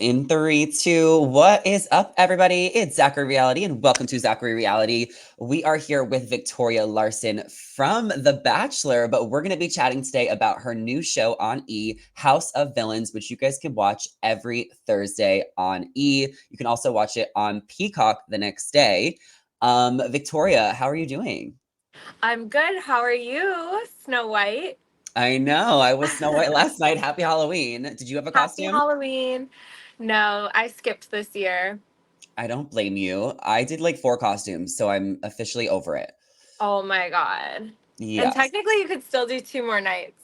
In three, two, what is up, everybody? It's Zachary Reality, and welcome to Zachary Reality. We are here with Victoria Larson from The Bachelor, but we're going to be chatting today about her new show on E, House of Villains, which you guys can watch every Thursday on E. You can also watch it on Peacock the next day. Victoria, how are you doing? I'm good. How are you, Snow White? I know, I was Snow White last night. Happy Halloween. Did you have a Happy costume? Halloween. No, I skipped this year. I don't blame you. I did like 4 costumes, so I'm officially over it. Oh my God. And Yes. technically, you could still do 2 more nights.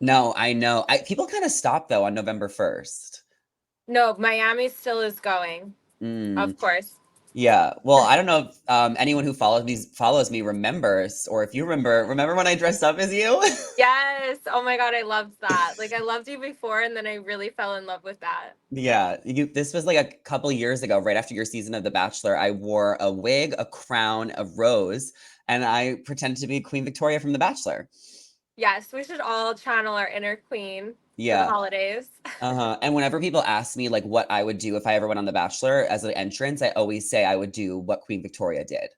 No, I know. People kinda stopped though on November 1st. No, Miami still is going, Mm, of course. yeah. Well, I don't know if, anyone who follows me remembers, or if you remember when I dressed up as you? Yes. Oh my God. I loved that. Like, I loved you before, and then I really fell in love with that. Yeah, this was like a couple years ago, right after your season of The Bachelor. I wore a wig, a crown, a rose, and I pretended to be Queen Victoria from The Bachelor. Yes, we should all channel our inner queen for the Yeah. holidays. Uh-huh. And whenever people ask me like what I would do if I ever went on The Bachelor as an entrance, I always say I would do what Queen Victoria did.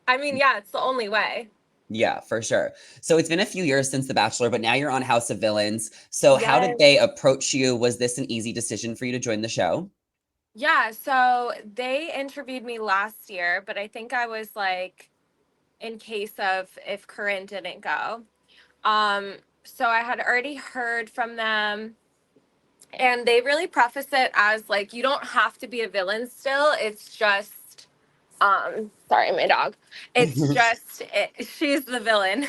I mean, yeah, it's the only way. Yeah, for sure. So it's been a few years since The Bachelor, but now you're on House of Villains. So how did Yes. they approach you? Was this an easy decision for you to join the show? Yeah, so they interviewed me last year, but I think I was like in case of if Corinne didn't go. So I had already heard from them, and they really preface it as like you don't have to be a villain still. It's just sorry, my dog. It's just she's the villain.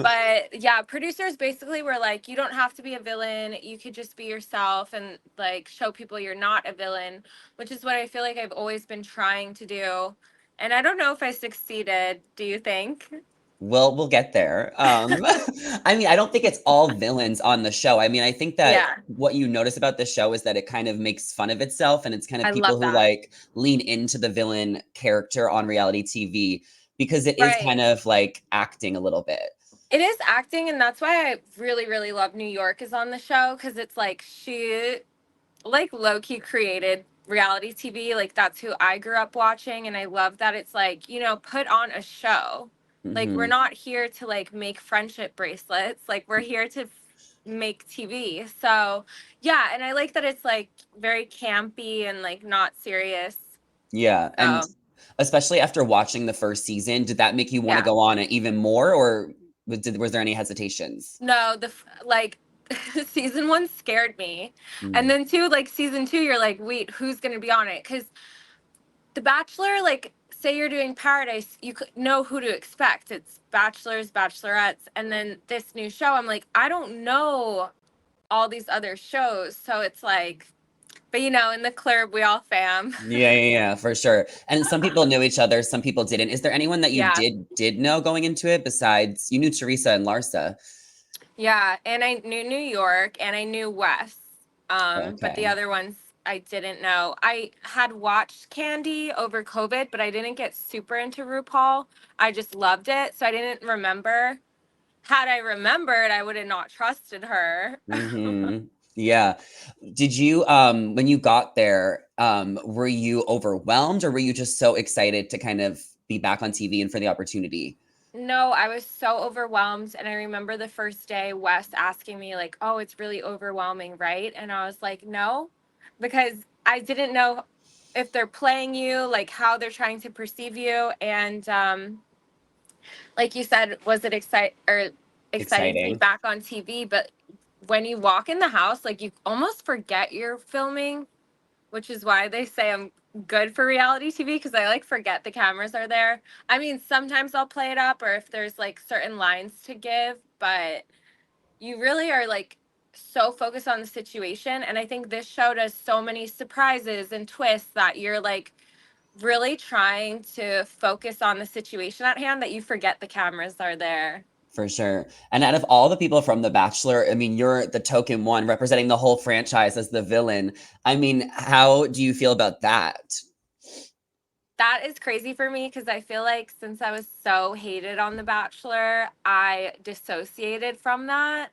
But yeah, producers basically were like, you don't have to be a villain. You could just be yourself and like show people you're not a villain, which is what I feel like I've always been trying to do. And I don't know if I succeeded. Do you think? Well, we'll get there. I mean, I don't think it's all villains on the show. I mean, I think that Yeah, what you notice about the show is that it kind of makes fun of itself, and it's kind of I people love who that. like lean into the villain character on reality TV because it is kind Right. of like acting a little bit. It is acting, and that's why I really, really love New York is on the show because it's like she like low key created reality TV. Like that's who I grew up watching, and I love that it's like put on a show. Like we're Hmm. not here to like make friendship bracelets. Like we're here to make TV. So yeah, and I like that it's like very campy and like not serious. Yeah, and So especially after watching the first season, did that make you want to yeah, go on it even more, or was there any hesitations? no, like season one scared me, and Mm. then two, like season two, you're like, wait, who's gonna be on it? Because The Bachelor, like, say you're doing Paradise, you could know who to expect. It's bachelors, bachelorettes, and then this new show. I'm like, I don't know all these other shows, so it's like, but in the club we all fam. Yeah, yeah, yeah, for sure. And some people knew each other, some people didn't. Is there anyone that you Yeah, did know going into it besides you knew Teresa and Larsa? yeah, and I knew New York and I knew Wes, but the Okay. other ones I didn't know. I had watched Candy over COVID, but I didn't get super into RuPaul. I just loved it, so I didn't remember. Had I remembered, I would have not trusted her. Mhm. Yeah. Did you when you got there, were you overwhelmed or were you just so excited to kind of be back on TV and for the opportunity? No, I was so overwhelmed. And I remember the first day, Wes asking me, like, oh, it's really overwhelming, right? And I was like, no, because I didn't know if they're playing you, like how they're trying to perceive you. And like you said, was it exciting to be Exciting. back on TV? But when you walk in the house, like you almost forget you're filming, which is why they say I'm good for reality TV because I like forget the cameras are there. I mean, sometimes I'll play it up or if there's like certain lines to give, but you really are like so focused on the situation. And I think this show does so many surprises and twists that you're like really trying to focus on the situation at hand that you forget the cameras are there. For sure. And out of all the people from The Bachelor, I mean, you're the token one representing the whole franchise as the villain. I mean, how do you feel about that? That is crazy for me because I feel like since I was so hated on The Bachelor, I dissociated from that.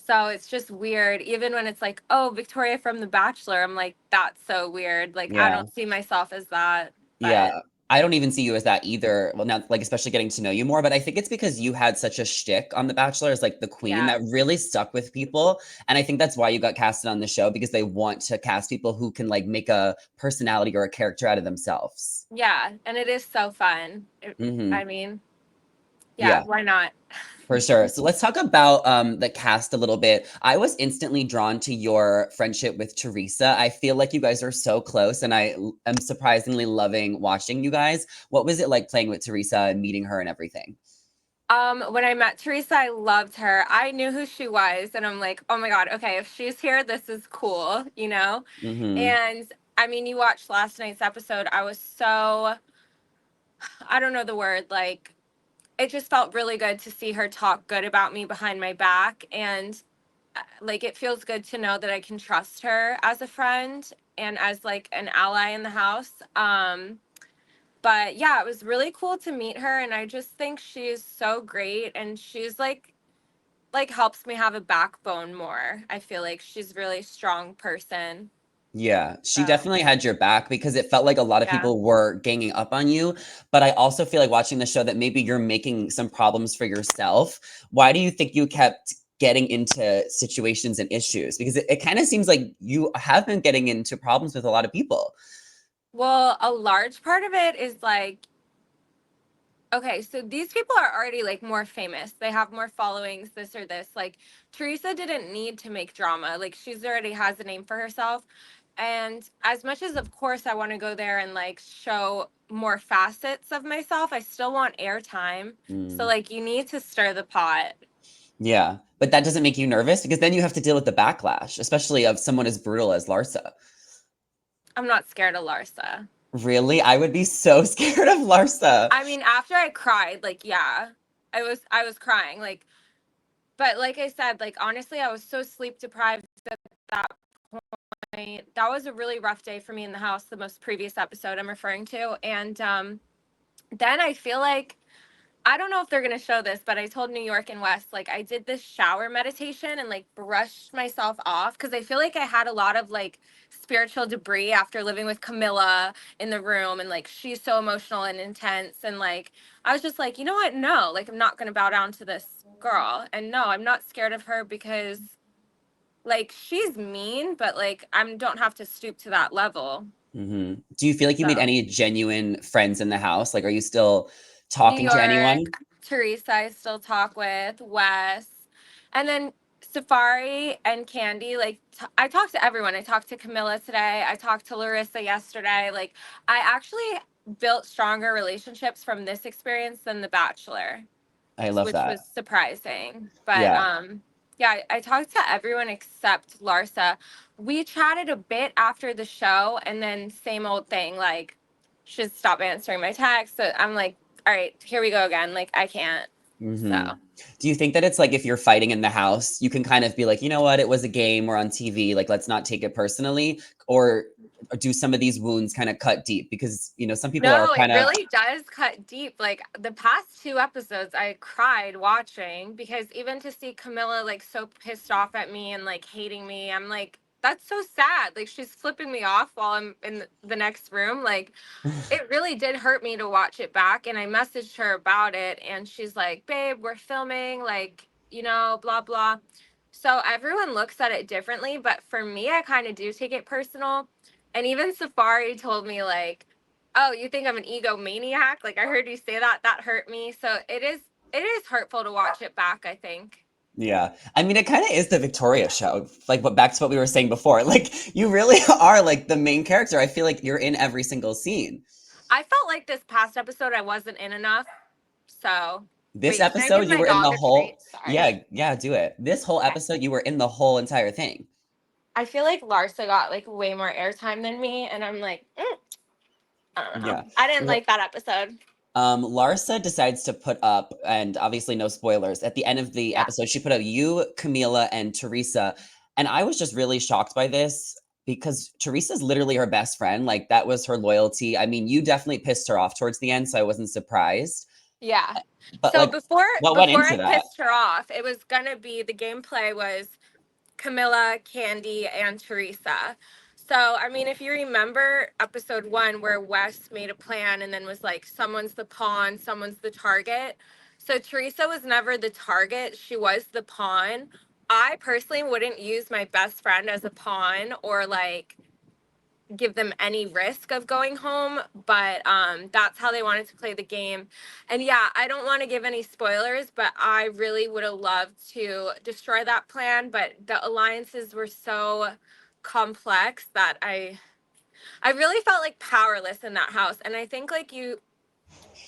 So it's just weird. Even when it's like, oh, Victoria from The Bachelor, I'm like, that's so weird. Like, I Yeah. don't see myself as that. Yeah. But I don't even see you as that either. Well, now, like, especially getting to know you more, but I think it's because you had such a shtick on The Bachelor as like the queen yeah. that really stuck with people. And I think that's why you got casted on the show because they want to cast people who can like make a personality or a character out of themselves. Yeah. And it is so fun. Hmm. I mean, yeah, Yeah. why not? For sure. So let's talk about the cast a little bit. I was instantly drawn to your friendship with Teresa. I feel like you guys are so close, and am surprisingly loving watching you guys. What was it like playing with Teresa and meeting her and everything? When I met Teresa, I loved her. I knew who she was, and I'm like, oh my God, okay, if she's here, this is cool, you know? Hmm. And I mean, you watched last night's episode. I was so, I don't know the word, like, it just felt really good to see her talk good about me behind my back. And like, it feels good to know that I can trust her as a friend and as like an ally in the house. But yeah, it was really cool to meet her. And I just think she's so great. And she's like helps me have a backbone more. I feel like she's a really strong person. Yeah, she So definitely had your back because it felt like a lot of yeah. people were ganging up on you. But I also feel like watching the show that maybe you're making some problems for yourself. Why do you think you kept getting into situations and issues? Because it kind of seems like you have been getting into problems with a lot of people. Well, a large part of it is like, okay, so these people are already like more famous. They have more followings, this or this. Like Teresa didn't need to make drama. Like she's already has a name for herself. And as much as of course I want to go there and like show more facets of myself, I still want airtime. So Mm, like you need to stir the pot. yeah, but that doesn't make you nervous because then you have to deal with the backlash, especially of someone as brutal as Larsa. I'm not scared of Larsa. Really? I would be so scared of Larsa. I mean, after I cried, like yeah, I was crying. Like but like I said, like honestly, I was so sleep deprived at that point. That was a really rough day for me in the house, the most previous episode I'm referring to. And then I feel like I don't know if they're gonna show this, but I told New York and West, like I did this shower meditation and like brushed myself off because I feel like I had a lot of like spiritual debris after living with Camilla in the room, and like she's so emotional and intense, and like I was just like, you know what? No, like I'm not gonna bow down to this girl, and no, I'm not scared of her because like she's mean, but like I don't have to stoop to that level. Do you feel like you made So any genuine friends in the house? Like, are you still New talking to York, anyone? Teresa, I still talk with, Wes, and then Safari and Candy. Like, I talked to everyone. I talked to Camilla today. I talked to Larissa yesterday. Like, I actually built stronger relationships from this experience than The Bachelor, I love which was that. surprising. But Yeah. yeah, I talked to everyone except Larsa. We chatted a bit after the show, and then same old thing. Like, she'd stop answering my texts. So I'm like, all right, here we go again. Like, I can't. So hmm Do you think that it's like if you're fighting in the house, you can kind of be like, you know what, it was a game, we're on TV, like let's not take it personally, or do some of these wounds kind of cut deep? Because some people are no, it kind of, really does cut deep. Like the past two episodes, I cried watching because even to see Camilla like so pissed off at me and like hating me, I'm like, that's so sad. Like she's flipping me off while I'm in the next room. Like it really did hurt me to watch it back. And I messaged her about it, and she's like, babe, we're filming, like, blah, blah. So everyone looks at it differently. But for me, I kind of do take it personal. And even Safari told me, like, oh, you think I'm an egomaniac? Like, I heard you say that. That hurt me. So it is hurtful to watch it back, I think. yeah. I mean, it kind of is the Victoria show. Like, what back to what we were saying before. Like, you really are like the main character. I feel like you're in every single scene. I felt like this past episode I wasn't in enough. So, This wait, can I give episode, you my were in dog the a treat? whole, Sorry. yeah, yeah, do it. This whole episode, you were in the whole entire thing. I feel like Larsa got like way more airtime than me, and I'm like, I don't know. Yeah. I didn't like that episode. Larsa decides to put up, and obviously no spoilers, at the end of the Yeah. episode, she put up you, Camila, and Teresa. And I was just really shocked by this because Teresa's literally her best friend. Like, that was her loyalty. I mean, you definitely pissed her off towards the end, so I wasn't surprised. Yeah. But So like, before what went before into I that? pissed her off, it was gonna be the gameplay was Camilla, Candy, and Teresa. So, I mean, if you remember episode 1 where Wes made a plan and then was like, someone's the pawn, someone's the target. So, Teresa was never the target, she was the pawn. I personally wouldn't use my best friend as a pawn or like give them any risk of going home, but that's how they wanted to play the game. And yeah, I don't want to give any spoilers, but I really would have loved to destroy that plan, but the alliances were so complex that I really felt like powerless in that house. And I think like you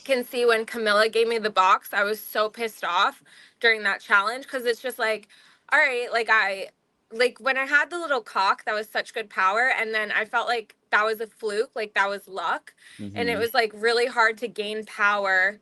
can see when Camilla gave me the box, I was so pissed off during that challenge because it's just like, all right, like when I had the little cock, that was such good power, and then I felt like that was a fluke, like that was luck, and it Mm-hmm. was like really hard to gain power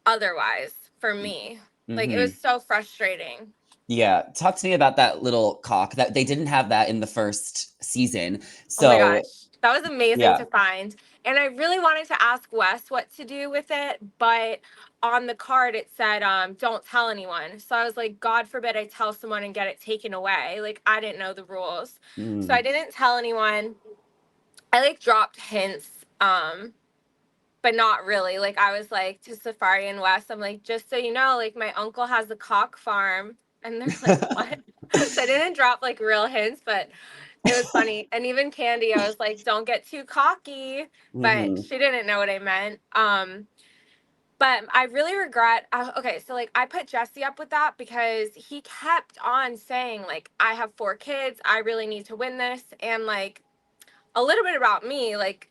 otherwise for me. Like it Mm-hmm. was so frustrating. Yeah, talk to me about that little cock. That they didn't have that in the first season. Oh my So, gosh. That was amazing yeah. to find. And I really wanted to ask Wes what to do with it, but on the card it said, don't tell anyone. So I was like, God forbid I tell someone and get it taken away. Like I didn't know the rules. So I Mm. didn't tell anyone. I like dropped hints, but not really. Like I was like to Safari and Wes, I'm like, just so you know, like my uncle has a cock farm. And they're like, what? So I didn't drop like real hints, but it was funny. And even Candy, I was like, don't get too cocky. But Mm-hmm. she didn't know what I meant. But I really regret. Okay, so like I put Jesse up with that because he kept on saying like I have 4 kids. I really need to win this, and like a little bit about me, like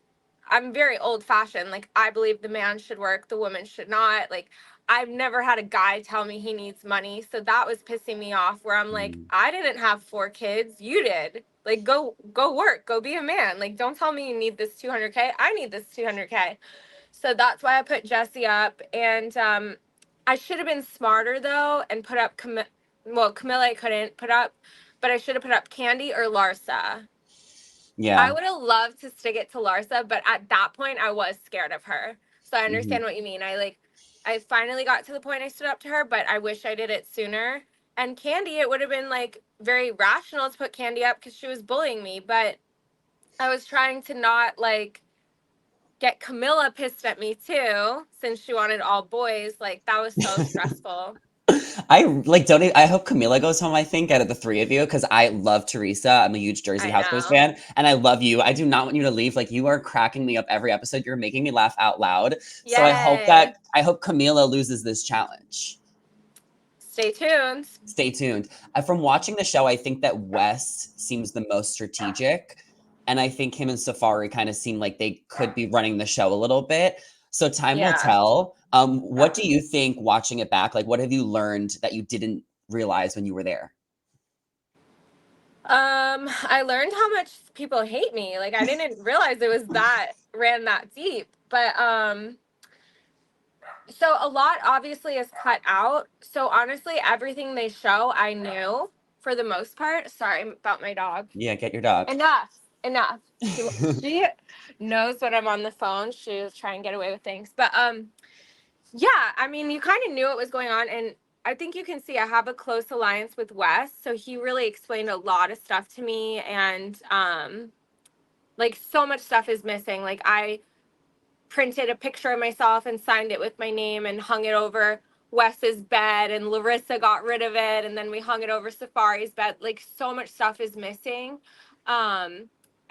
I'm very old fashioned. Like I believe the man should work, the woman should not. Like I've never had a guy tell me he needs money. So that was pissing me off where I'm like, I didn't have 4 kids, you did. Like go work, go be a man. Like don't tell me you need this 200K. I need this 200K. So that's why I put Jesse up, and I should have been smarter though and put up well, Camilla I couldn't put up, but I should have put up Candy or Larsa. I Yeah. would have loved to stick it to Larsa, but at that point I was scared of her. So I Mm-hmm. understand what you mean. I finally got to the point I stood up to her, but I wish I did it sooner. And Candy, it would have been like very rational to put Candy up because she was bullying me, but I was trying to not like get Camilla pissed at me too, since she wanted all boys. Like that was so stressful. I like don't I hope Camila goes home, I think, out of the three of you, because I love Teresa. I'm a huge Jersey I Housewives know. fan, and I love you. I do not want you to leave. Like you are cracking me up every episode. You're making me laugh out loud. So Yay. I hope Camila loses this challenge. Stay tuned. Stay tuned. From watching the show, I think that Wes seems the most strategic. And I think him and Safari kind of seem like they could be running the show a little bit. So time will Yeah. tell. What do you think watching it back? Like, what have you learned that you didn't realize when you were there? I learned how much people hate me. Like I didn't realize it was that ran that deep. But so a lot obviously is cut out. So honestly, everything they show I knew for the most part. Sorry about my dog. Yeah, get your dog. Enough. Enough. She knows when I'm on the phone. She's trying to get away with things. But yeah, I mean, you kind of knew what was going on, and I think you can see I have a close alliance with Wes, so he really explained a lot of stuff to me, and like so much stuff is missing. Like I printed a picture of myself and signed it with my name and hung it over Wes's bed, and Larissa got rid of it, and then we hung it over Safari's bed. Like so much stuff is missing.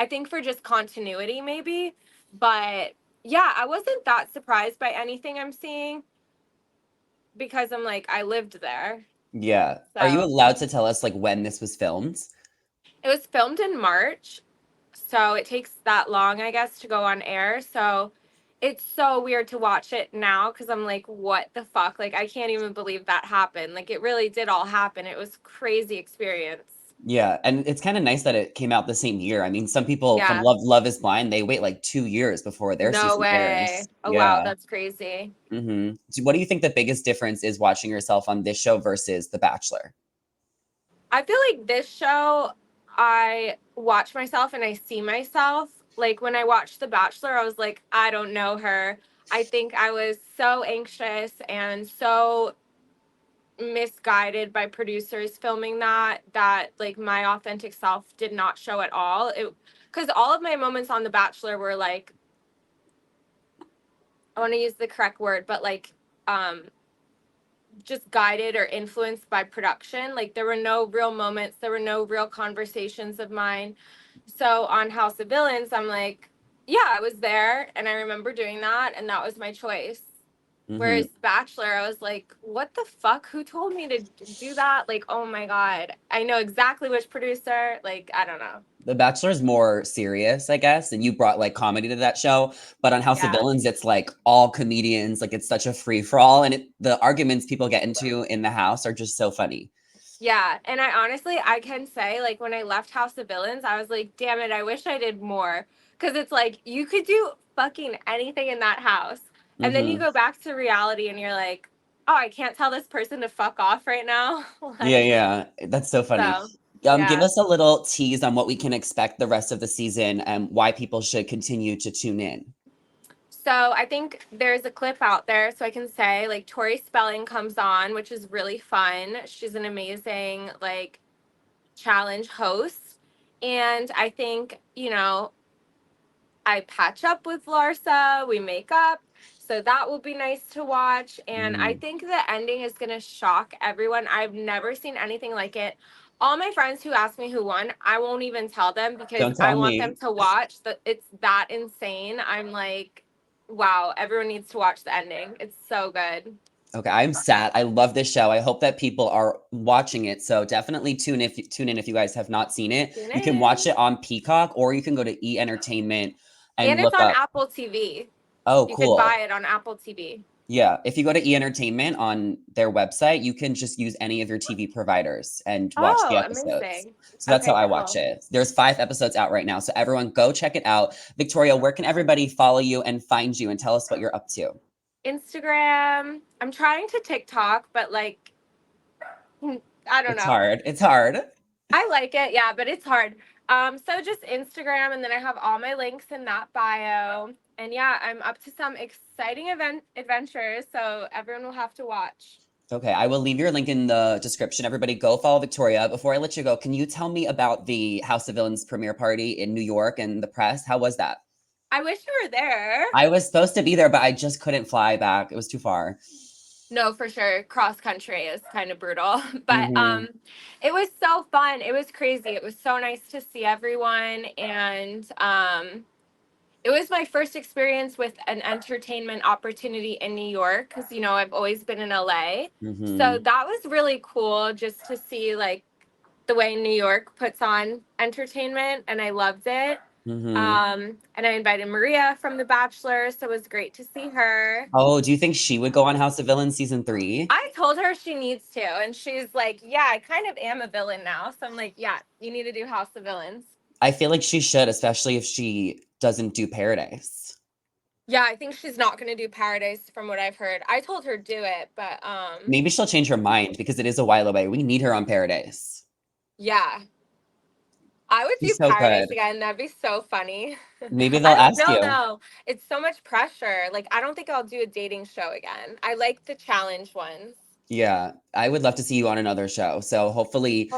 I think for just continuity, maybe, but yeah, I wasn't that surprised by anything I'm seeing because I'm like, I lived there. Yeah. Are you So allowed to tell us like when this was filmed? it was filmed in March. So it takes that long, I guess, to go on air. So it's so weird to watch it now because I'm like, what the fuck? Like, I can't even believe that happened. Like, it really did all happen. It was crazy experience. Yeah, and it's kind of nice that it came out the same year. I mean, some people from Yeah. Love Is Blind, they wait like 2 years before their No season way. airs. Oh, wow. Yeah. That's crazy. So what do you think the biggest difference is watching yourself on this show versus The Bachelor? I feel like this show, I watch myself and I see myself. Like when I watched The Bachelor, I was like, I don't know her. I think I was so anxious and so misguided by producers filming that like my authentic self did not show at all. It because all of my moments on The Bachelor were like, I want to use the correct word, but like um just guided or influenced by production. Like there were no real moments, there were no real conversations of mine. So on House of Villains, I'm like, yeah, I was there and I remember doing that and that was my choice. Mhm. Whereas Bachelor, I was like, what the fuck? Who told me to do that? Like, oh my God. I know exactly which producer. Like, I don't know. The Bachelor's more serious, I guess, and you brought like comedy to that show. But on House of Yeah. Villains, it's like all comedians, like it's such a free for all, and the arguments people get into in the house are just so funny. Yeah. And I honestly, I can say, like, when I left House of Villains, I was like, damn it, I wish I did more. Because it's like, you could do fucking anything in that house. And then you Hmm. go back to reality and you're like, oh, I can't tell this person to fuck off right now. Yeah, Like, yeah, that's so funny. so, Give yeah. us a little tease on what we can expect the rest of the season and why people should continue to tune in. So I think there's a clip out there, so I can say like Tori Spelling comes on, which is really fun. She's an amazing like challenge host, and I think I patch up with Larsa, we make up, so that will be nice to watch. And I Mhm. think the ending is gonna shock everyone. I've never seen anything like it. All my friends who ask me who won, I won't even tell them because Don't I tell want them me. to watch. That it's that insane. I'm like, wow, everyone needs to watch the ending. It's so good. Okay, I'm sad. I love this show. I hope that people are watching it. So definitely tune in if you guys have not seen it. Tune You can watch in. it on Peacock or you can go to E Entertainment and And it's look on up. Apple TV. Oh, You could cool. buy it on Apple TV. Yeah, if you go to E Entertainment on their website, you can just use any of your TV providers and watch the Oh, episodes. amazing. So that's how Okay, I watch cool. it. There's 5 episodes out right now. So everyone go check it out. Victoria, where can everybody follow you and find you and tell us what you're up to? Instagram. I'm trying to TikTok, but like, I don't It's know. hard. It's hard. I like it, yeah, but it's hard. So just Instagram, and then I have all my links in that bio. And yeah, I'm up to some exciting adventures, so everyone will have to watch. Okay, I will leave your link in the description. Everybody go follow Victoria. Before I let you go, can you tell me about the House of Villains premiere party in New York and the press? How was that? I wish you were there. I was supposed to be there, but I just couldn't fly back. It was too far. No, for sure. Cross country is kind of brutal, but Hmm. it was so fun. It was crazy. It was so nice to see everyone, and it was my first experience with an entertainment opportunity in New York because I've always been in LA. So Hmm. that was really cool just to see like the way New York puts on entertainment, and I loved it. Hmm. And I invited Maria from The Bachelor, so it was great to see her. Oh, do you think she would go on House of Villains season 3? I told her she needs to, and she's like, "Yeah, I kind of am a villain now." So I'm like, "Yeah, you need to do House of Villains." I feel like she should, especially if she doesn't do Paradise. Yeah, I think she's not going to do Paradise from what I've heard. I told her do it, but Maybe she'll change her mind because it is a while away. We need her on Paradise. yeah, I would do She's so Paradise good. again. That'd be so funny. Maybe they'll I don't ask know you. though. It's so much pressure. Like I don't think I'll do a dating show again. I like the challenge ones. Yeah, I would love to see you on another show. So Hopefully.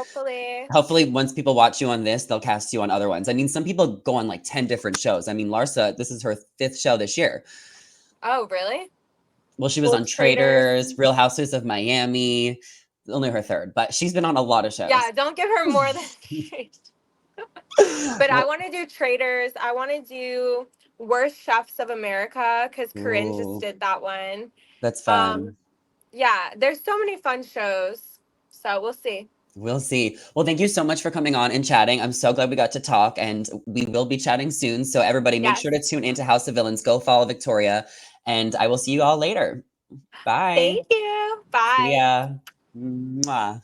hopefully once people watch you on this, they'll cast you on other ones. I mean, some people go on like 10 different shows. I mean, Larsa, this is her 5th show this year. Oh, really? Well, she was Well, on traders. Traitors, Real Houses of Miami, only her 3rd, but she's been on a lot of shows. Yeah, don't give her more than But I Well, want to do Traders. I want to do Worst Chefs of America because Corinne just ooh, did that one. that's Um, fun. yeah, there's so many fun shows. So we'll see. We'll see. Well, thank you so much for coming on and chatting. I'm so glad we got to talk, and we will be chatting soon. So, everybody, make Yes. sure to tune into House of Villains. Go follow Victoria, and I will see you all later. Bye. Thank you. See Bye. ya. Mwah.